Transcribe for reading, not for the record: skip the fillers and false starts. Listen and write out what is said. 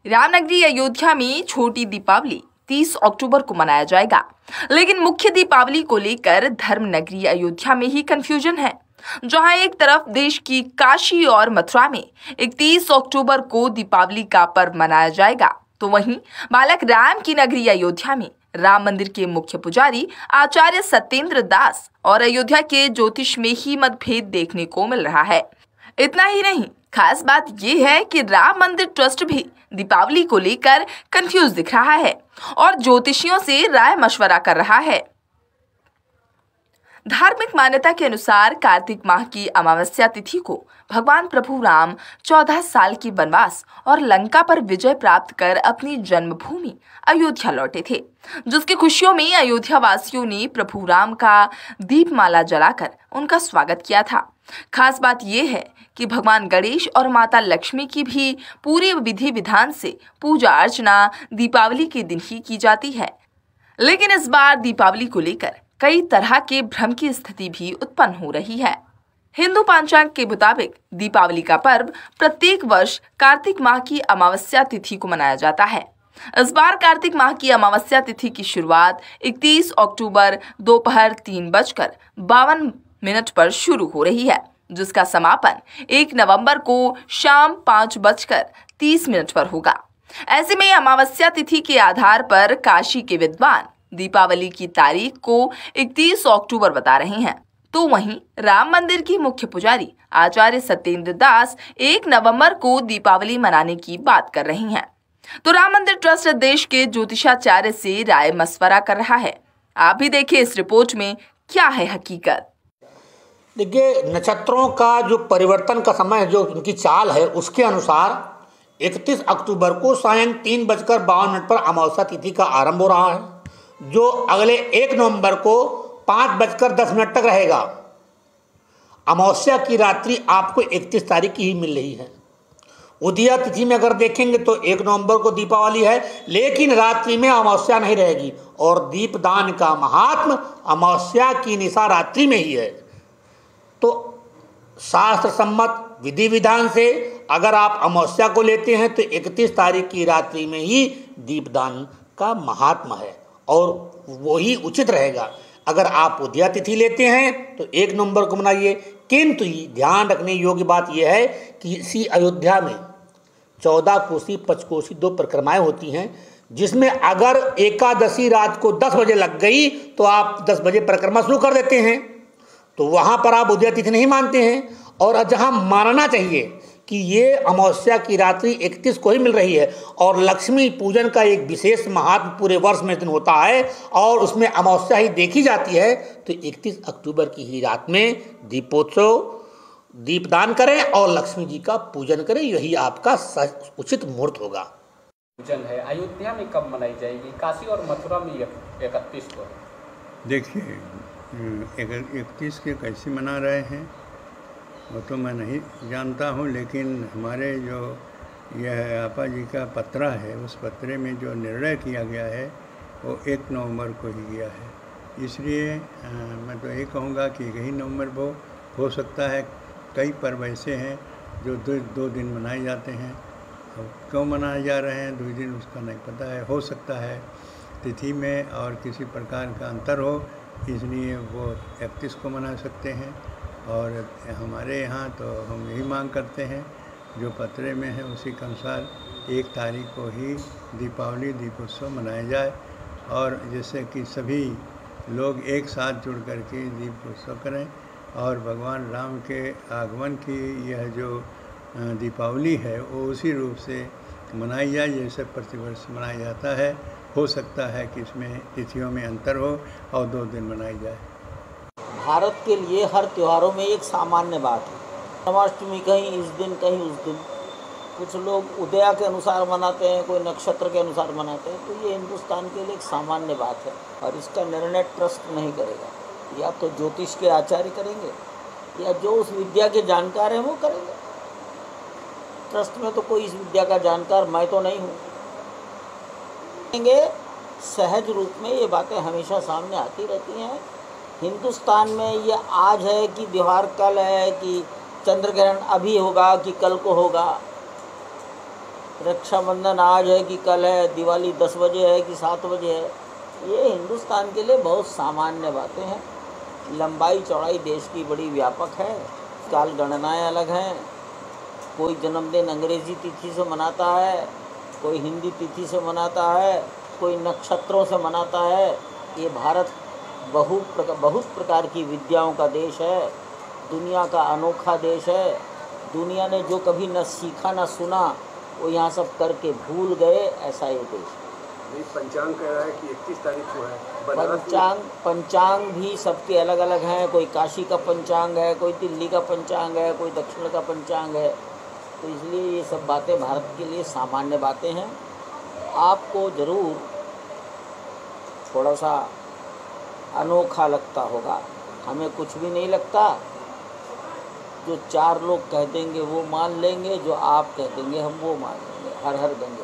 रामनगरी अयोध्या में छोटी दीपावली 30 अक्टूबर को मनाया जाएगा, लेकिन मुख्य दीपावली को लेकर धर्मनगरी अयोध्या में ही कंफ्यूजन है। जहां एक तरफ देश की काशी और मथुरा में 31 अक्टूबर को दीपावली का पर्व मनाया जाएगा, तो वहीं बालक राम की नगरी अयोध्या में राम मंदिर के मुख्य पुजारी आचार्य सत्येंद्र दास और अयोध्या के ज्योतिष में ही मतभेद देखने को मिल रहा है। इतना ही नहीं, खास बात यह है कि राम मंदिर ट्रस्ट भी दीपावली को लेकर कंफ्यूज दिख रहा है और ज्योतिषियों से राय मशवरा कर रहा है। धार्मिक मान्यता के अनुसार कार्तिक माह की अमावस्या तिथि को भगवान प्रभु राम 14 साल की वनवास और लंका पर विजय प्राप्त कर अपनी जन्मभूमि अयोध्या लौटे थे, जिसकी खुशियों में अयोध्या वासियों ने प्रभु राम का दीपमाला जलाकर उनका स्वागत किया था। खास बात यह है कि भगवान गणेश और माता लक्ष्मी की भी पूरी विधि विधान से पूजा अर्चना दीपावली के दिन ही की जाती है, लेकिन इस बार दीपावली को लेकर कई तरह के भ्रम की स्थिति भी उत्पन्न हो रही है। हिंदू पंचांग के मुताबिक दीपावली का पर्व प्रत्येक वर्ष कार्तिक माह की अमावस्या तिथि को मनाया जाता है। इस बार कार्तिक माह की अमावस्या तिथि की शुरुआत 31 अक्टूबर दोपहर 3:52 पर शुरू हो रही है, जिसका समापन 1 नवंबर को शाम 5:30 पर होगा। ऐसे में अमावस्या तिथि के आधार पर काशी के विद्वान दीपावली की तारीख को 31 अक्टूबर बता रहे हैं, तो वहीं राम मंदिर की मुख्य पुजारी आचार्य सत्येंद्र दास 1 नवंबर को दीपावली मनाने की बात कर रही हैं। तो राम मंदिर ट्रस्ट देश के ज्योतिषाचार्य से राय मशवरा कर रहा है। आप भी देखिए इस रिपोर्ट में क्या है हकीकत। देखिए, नक्षत्रों का जो परिवर्तन का समय जो उनकी चाल है उसके अनुसार 31 अक्टूबर को सायं 3:52 पर अमावस्या तिथि का आरंभ हो रहा है, जो अगले 1 नवंबर को 5:10 तक रहेगा। अमावस्या की रात्रि आपको 31 तारीख की ही मिल रही है। उदया तिथि में अगर देखेंगे तो 1 नवंबर को दीपावली है, लेकिन रात्रि में अमावस्या नहीं रहेगी और दीपदान का महात्म अमावस्या की निशा रात्रि में ही है। तो शास्त्र सम्मत विधि विधान से अगर आप अमावस्या को लेते हैं तो 31 तारीख की रात्रि में ही दीपदान का महात्मा है और वही उचित रहेगा। अगर आप उदया तिथि लेते हैं तो 1 नवंबर को मनाइए, किंतु ध्यान रखने योग्य बात यह है कि इसी अयोध्या में 14 कोसी 5 कोसी 2 परिक्रमाएं होती हैं, जिसमें अगर एकादशी रात को 10 बजे लग गई तो आप 10 बजे परिक्रमा शुरू कर देते हैं, तो वहाँ पर आप उदया तिथि नहीं मानते हैं। और जहाँ मानना चाहिए कि ये अमावस्या की रात्रि 31 को ही मिल रही है और लक्ष्मी पूजन का एक विशेष महात्म पूरे वर्ष में दिन होता है और उसमें अमावस्या ही देखी जाती है, तो 31 अक्टूबर की ही रात में दीपोत्सव दीपदान करें और लक्ष्मी जी का पूजन करें, यही आपका उचित मुहूर्त होगा। पूजन है अयोध्या में कब मनाई जाएगी? काशी और मथुरा में 31 को। देखिए, 31 के कैसे मना रहे हैं वो तो मैं नहीं जानता हूँ, लेकिन हमारे जो यह आपा जी का पत्रा है उस पत्रे में जो निर्णय किया गया है वो 1 नवंबर को ही किया है। इसलिए मैं तो यही कहूँगा कि 1 ही नवंबर को हो सकता है। कई पर्व ऐसे हैं जो 2 दिन मनाए जाते हैं, अब क्यों मनाए जा रहे हैं 2 दिन उसका नहीं पता है। हो सकता है तिथि में और किसी प्रकार का अंतर हो, इसलिए वो 31 को मना सकते हैं। और हमारे यहाँ तो हम यही मांग करते हैं जो पत्रे में है उसी के अनुसार 1 तारीख को ही दीपावली दीपोत्सव मनाया जाए और जैसे कि सभी लोग एक साथ जुड़ कर के दीपोत्सव करें और भगवान राम के आगमन की यह जो दीपावली है वो उसी रूप से मनाई जाए जैसे प्रतिवर्ष मनाया जाता है। हो सकता है कि इसमें तिथियों में अंतर हो और 2 दिन मनाई जाए। भारत के लिए हर त्योहारों में एक सामान्य बात है। जन्माष्टमी कहीं इस दिन कहीं उस दिन, कुछ लोग उदया के अनुसार मनाते हैं, कोई नक्षत्र के अनुसार मनाते हैं, तो ये हिंदुस्तान के लिए एक सामान्य बात है और इसका निर्णय ट्रस्ट नहीं करेगा। या तो ज्योतिष के आचार्य करेंगे या जो उस विद्या के जानकार हैं वो करेंगे। ट्रस्ट में तो कोई इस विद्या का जानकार मैं तो नहीं हूँ। सहज रूप में ये बातें हमेशा सामने आती रहती हैं। हिंदुस्तान में ये आज है कि त्योहार कल है कि चंद्र ग्रहण अभी होगा कि कल को होगा, रक्षाबंधन आज है कि कल है, दिवाली 10 बजे है कि 7 बजे है, ये हिंदुस्तान के लिए बहुत सामान्य बातें हैं। लंबाई चौड़ाई देश की बड़ी व्यापक है, काल गणनाएँ अलग हैं। कोई जन्मदिन अंग्रेजी तिथि से मनाता है, कोई हिंदी तिथि से मनाता है, कोई नक्षत्रों से मनाता है। ये भारत बहुत प्रकार की विद्याओं का देश है, दुनिया का अनोखा देश है। दुनिया ने जो कभी न सीखा न सुना वो यहाँ सब करके भूल गए, ऐसा ये देश है। पंचांग कह रहा है कि 31 तारीख को है। पंचांग भी सबके अलग अलग हैं। कोई काशी का पंचांग है, कोई दिल्ली का पंचांग है, कोई दक्षिण का पंचांग है। तो इसलिए ये सब बातें भारत के लिए सामान्य बातें हैं। आपको ज़रूर थोड़ा सा अनोखा लगता होगा, हमें कुछ भी नहीं लगता। जो 4 लोग कह देंगे वो मान लेंगे, जो आप कह देंगे हम वो मान लेंगे। हर हर गंगे।